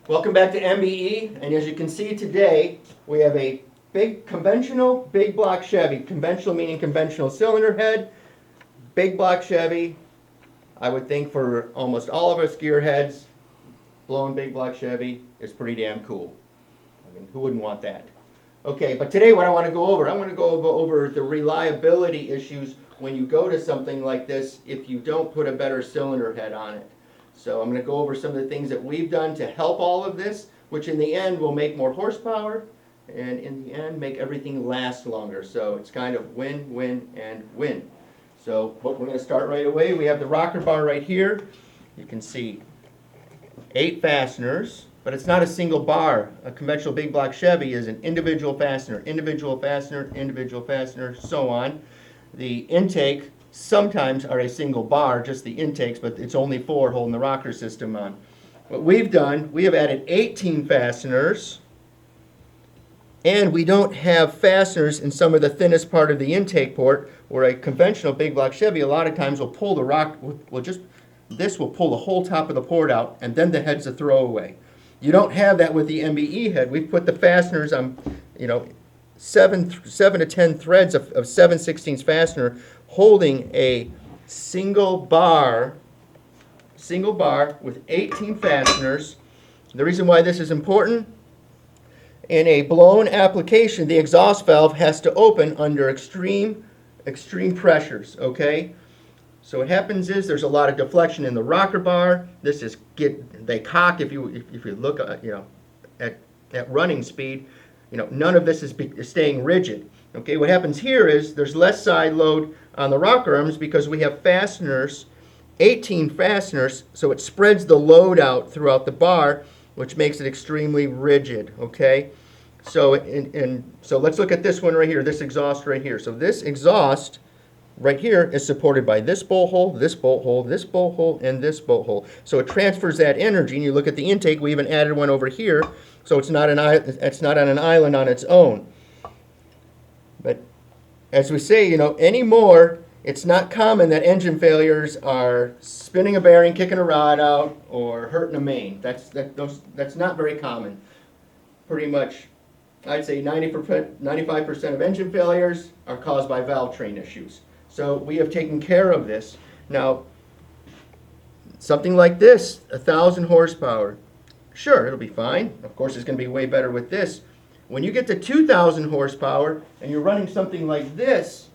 Welcome back to MBE, and as you can see today, we have a big conventional big block Chevy. Conventional meaning conventional cylinder head, big block Chevy. I would think for almost all of us gearheads, blowing big block Chevy is pretty damn cool. I mean, who wouldn't want that? Okay, but today what I want to go over, over the reliability issues when you go to something like this if you don't put a better cylinder head on it. So I'm going to go over some of the things that we've done to help all of this, which in the end will make more horsepower and in the end make everything last longer. So it's kind of win, win, and win. So what we're going to start right away, we have the rocker bar right here. You can see 8 fasteners, but it's not a single bar. A conventional big block Chevy is an individual fastener, individual fastener, individual fastener, so on. The intake sometimes are a single bar, just the intakes, but it's only 4 holding the rocker system on. What we've done, we have added 18 fasteners, and we don't have fasteners in some of the thinnest part of the intake port, where a conventional big block Chevy a lot of times will pull the this will pull the whole top of the port out, and then the head's a throwaway. You don't have that with the MBE head. We've put the fasteners on, 7 to 10 threads of 7/16 fastener holding a single bar with 18 fasteners. The reason why this is important, in a blown application, the exhaust valve has to open under extreme pressures, okay? So what happens is there's a lot of deflection in the rocker bar. They cock if you look at running speed. None of this is staying rigid. Okay, what happens here is there's less side load on the rocker arms because we have fasteners, 18 fasteners, so it spreads the load out throughout the bar, which makes it extremely rigid. Okay, so so let's look at this one right here, this exhaust right here. So this exhaust right here is supported by this bolt hole, this bolt hole, this bolt hole, and this bolt hole. So it transfers that energy, and you look at the intake, we even added one over here, so it's not on an island on its own. But as we say, anymore, it's not common that engine failures are spinning a bearing, kicking a rod out, or hurting a main. That's not very common. Pretty much, I'd say 95% of engine failures are caused by valve train issues. So we have taken care of this. Now, something like this, 1,000 horsepower, sure, it'll be fine. Of course, it's going to be way better with this. When you get to 2,000 horsepower and you're running something like this,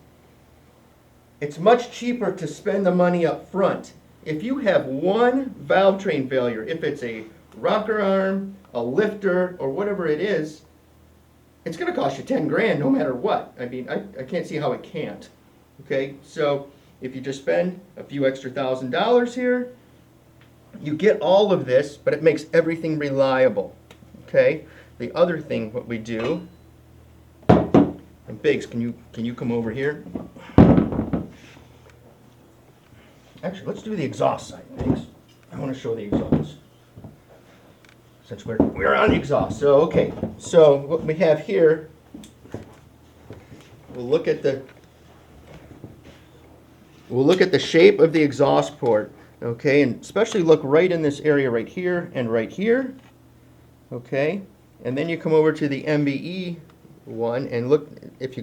it's much cheaper to spend the money up front. If you have one valve train failure, if it's a rocker arm, a lifter, or whatever it is, it's going to cost you 10 grand no matter what. I mean, I can't see how it can't. Okay, so if you just spend a few extra $1,000 here, you get all of this, but it makes everything reliable. Okay, the other thing what we do, and Biggs, can you come over here? Actually, let's do the exhaust side, Biggs. I want to show the exhaust. Since we're on the exhaust. So okay, so what we have here, we'll look at the shape of the exhaust port, okay, and especially look right in this area right here and right here, okay, and then you come over to the MBE one and look.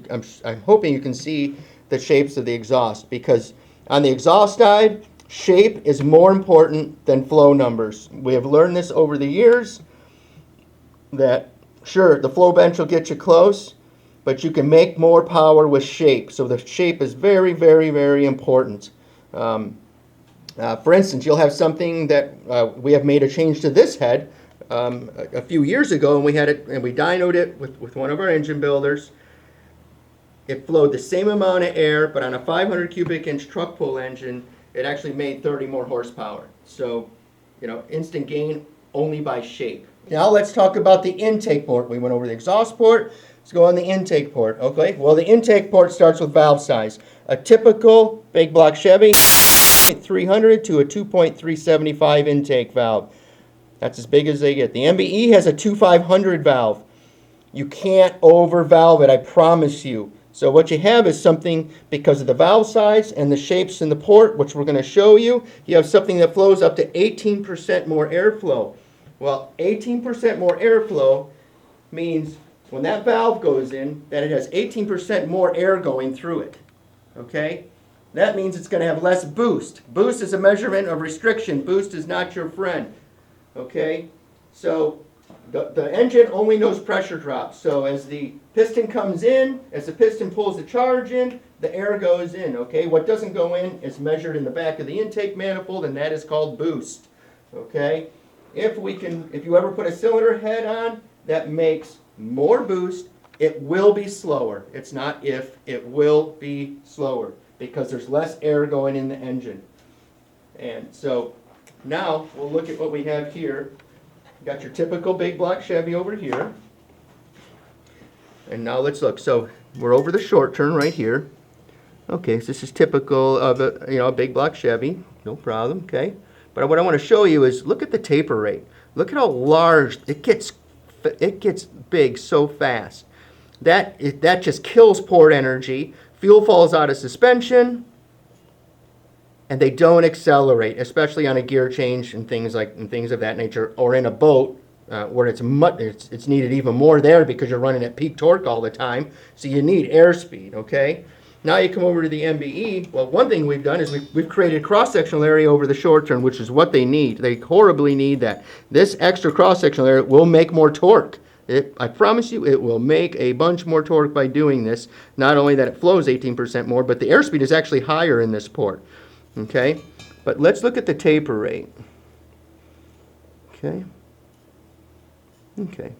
I'm hoping you can see the shapes of the exhaust, because on the exhaust side, shape is more important than flow numbers. We have learned this over the years, that sure, the flow bench will get you close, but you can make more power with shape. So the shape is very, very, very important. For instance, you'll have something that we have made a change to this head a few years ago, and we dynoed it with one of our engine builders. It flowed the same amount of air, but on a 500 cubic inch truck pull engine, it actually made 30 more horsepower. So, instant gain only by shape. Now let's talk about the intake port. We went over the exhaust port. Let's go on the intake port. Okay, well, the intake port starts with valve size. A typical big block Chevy, 300 to a 2.375 intake valve. That's as big as they get. The MBE has a 2.500 valve. You can't over valve it, I promise you. So what you have is something, because of the valve size and the shapes in the port, which we're going to show you, you have something that flows up to 18% more airflow. Well, 18% more airflow means when that valve goes in, that it has 18% more air going through it. Okay? That means it's going to have less boost. Boost is a measurement of restriction. Boost is not your friend. Okay? So the engine only knows pressure drops. So as the piston comes in, as the piston pulls the charge in, the air goes in. Okay? What doesn't go in is measured in the back of the intake manifold, and that is called boost. Okay? If you ever put a cylinder head on that makes more boost, it will be slower. It's not if, it will be slower because there's less air going in the engine. And so now we'll look at what we have here. Got your typical big block Chevy over here. And now let's look. So we're over the short turn right here. Okay, so this is typical of a big block Chevy. No problem, okay? But what I want to show you is look at the taper rate. Look at how large it gets big so fast. That just kills port energy. Fuel falls out of suspension, and they don't accelerate, especially on a gear change and things of that nature, or in a boat where it's needed even more there because you're running at peak torque all the time. So you need airspeed. Okay. Now you come over to the MBE. Well, one thing we've done is we've created cross-sectional area over the short turn, which is what they need. They horribly need that. This extra cross-sectional area will make more torque. I promise you it will make a bunch more torque by doing this. Not only that it flows 18% more, but the airspeed is actually higher in this port. Okay? But let's look at the taper rate. Okay? Okay.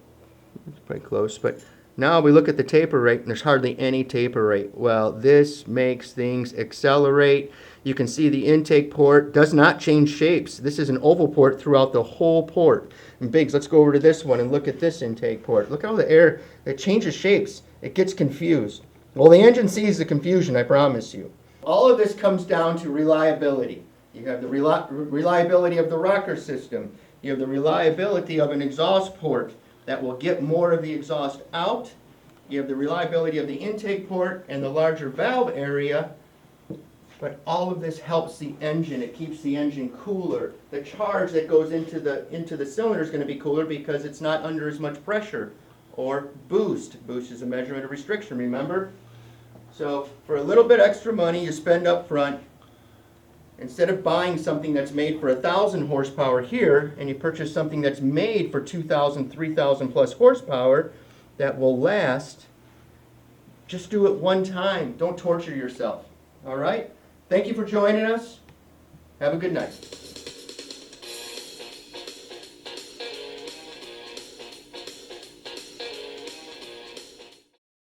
It's pretty close, but now we look at the taper rate, and there's hardly any taper rate. Well, this makes things accelerate. You can see the intake port does not change shapes. This is an oval port throughout the whole port. And Biggs, let's go over to this one and look at this intake port. Look how the air, it changes shapes. It gets confused. Well, the engine sees the confusion, I promise you. All of this comes down to reliability. You have the reliability of the rocker system. You have the reliability of an exhaust port that will get more of the exhaust out. You have the reliability of the intake port and the larger valve area. But all of this helps the engine. It keeps the engine cooler. The charge that goes into the cylinder is going to be cooler because it's not under as much pressure. Or boost. Boost is a measurement of restriction, remember? So for a little bit extra money you spend up front, instead of buying something that's made for 1,000 horsepower here, and you purchase something that's made for 2,000, 3,000 plus horsepower that will last, just do it one time. Don't torture yourself. All right? Thank you for joining us. Have a good night.